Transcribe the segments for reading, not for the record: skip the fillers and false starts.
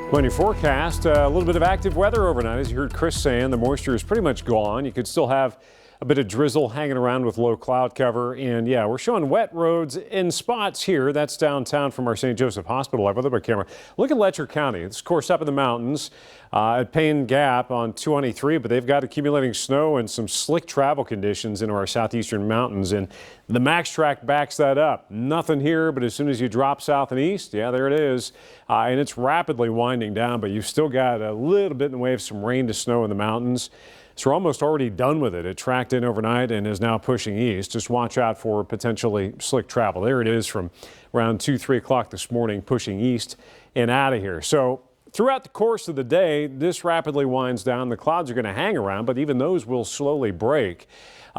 Plenty forecast, a little bit of active weather overnight. As you heard Chris saying, the moisture is pretty much gone. You could still have a bit of drizzle hanging around with low cloud cover. And yeah, we're showing wet roads in spots here. That's downtown from our St. Joseph Hospital. I've got my camera. Look at Letcher County. It's of course up in the mountains at Payne Gap on 293, but they've got accumulating snow and some slick travel conditions into our southeastern mountains. And the Max Track backs that up. Nothing here, but as soon as you drop south and east, yeah, there it is. And it's rapidly winding down, but you've still got a little bit in the way of some rain to snow in the mountains. So we're almost already done with it. It tracked in overnight and is now pushing east. Just watch out for potentially slick travel. There it is from around 2, 3 o'clock this morning, pushing east and out of here. So throughout the course of the day, this rapidly winds down. The clouds are going to hang around, but even those will slowly break.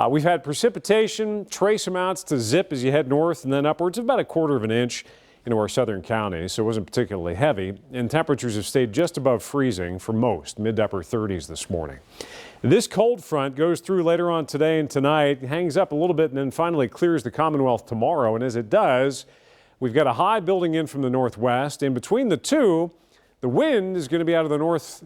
We've had precipitation, trace amounts to zip as you head north and then upwards of about 1/4 of an inch into our southern counties, so it wasn't particularly heavy. And temperatures have stayed just above freezing for most, mid to upper 30s this morning. This cold front goes through later on today and tonight, hangs up a little bit and then finally clears the Commonwealth tomorrow. And as it does, we've got a high building in from the northwest. In between the two, the wind is going to be out of the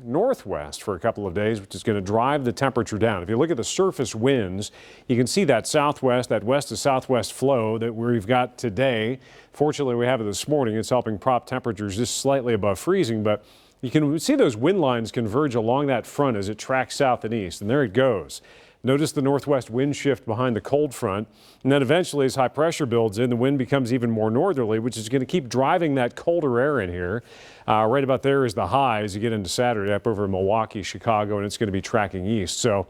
northwest for a couple of days, which is going to drive the temperature down. If you look at the surface winds, you can see that southwest, that west to southwest flow that we've got today. Fortunately, we have it this morning. It's helping prop temperatures just slightly above freezing, but you can see those wind lines converge along that front as it tracks south and east, and there it goes. Notice the northwest wind shift behind the cold front, and then eventually as high pressure builds in, the wind becomes even more northerly, which is going to keep driving that colder air in here. Right about there is the high as you get into Saturday up over Milwaukee, Chicago, and it's going to be tracking east. So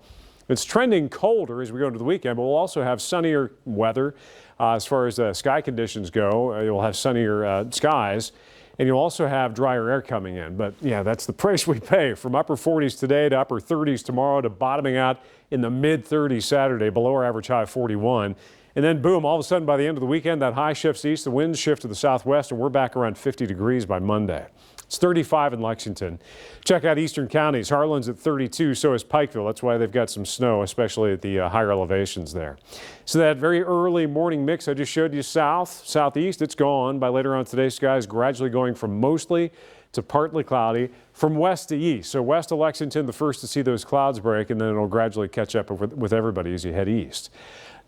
it's trending colder as we go into the weekend, but we'll also have sunnier weather as far as sky conditions go. You'll have sunnier skies. And you'll also have drier air coming in. But yeah, that's the price we pay, from upper 40s today to upper 30s tomorrow to bottoming out in the mid 30s Saturday, below our average high of 41. And then boom, all of a sudden by the end of the weekend, that high shifts east, the winds shift to the southwest, and we're back around 50 degrees by Monday. It's 35 in Lexington. Check out eastern counties. Harlan's at 32, so is Pikeville. That's why they've got some snow, especially at the higher elevations there. So that very early morning mix I just showed you south, southeast, it's gone. By later on today, skies gradually going from mostly to partly cloudy from west to east. So west of Lexington, the first to see those clouds break, and then it'll gradually catch up with everybody as you head east.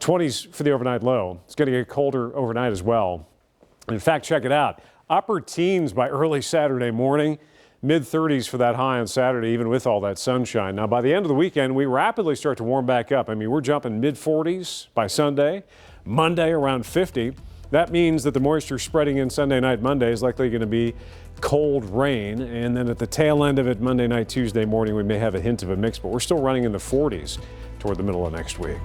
20s for the overnight low. It's going to get colder overnight as well. In fact, check it out. Upper teens by early Saturday morning, mid 30s for that high on Saturday, even with all that sunshine. Now, by the end of the weekend, we rapidly start to warm back up. I mean, we're jumping mid 40s by Sunday, Monday around 50. That means that the moisture spreading in Sunday night, Monday is likely going to be cold rain. And then at the tail end of it, Monday night, Tuesday morning, we may have a hint of a mix, but we're still running in the 40s toward the middle of next week.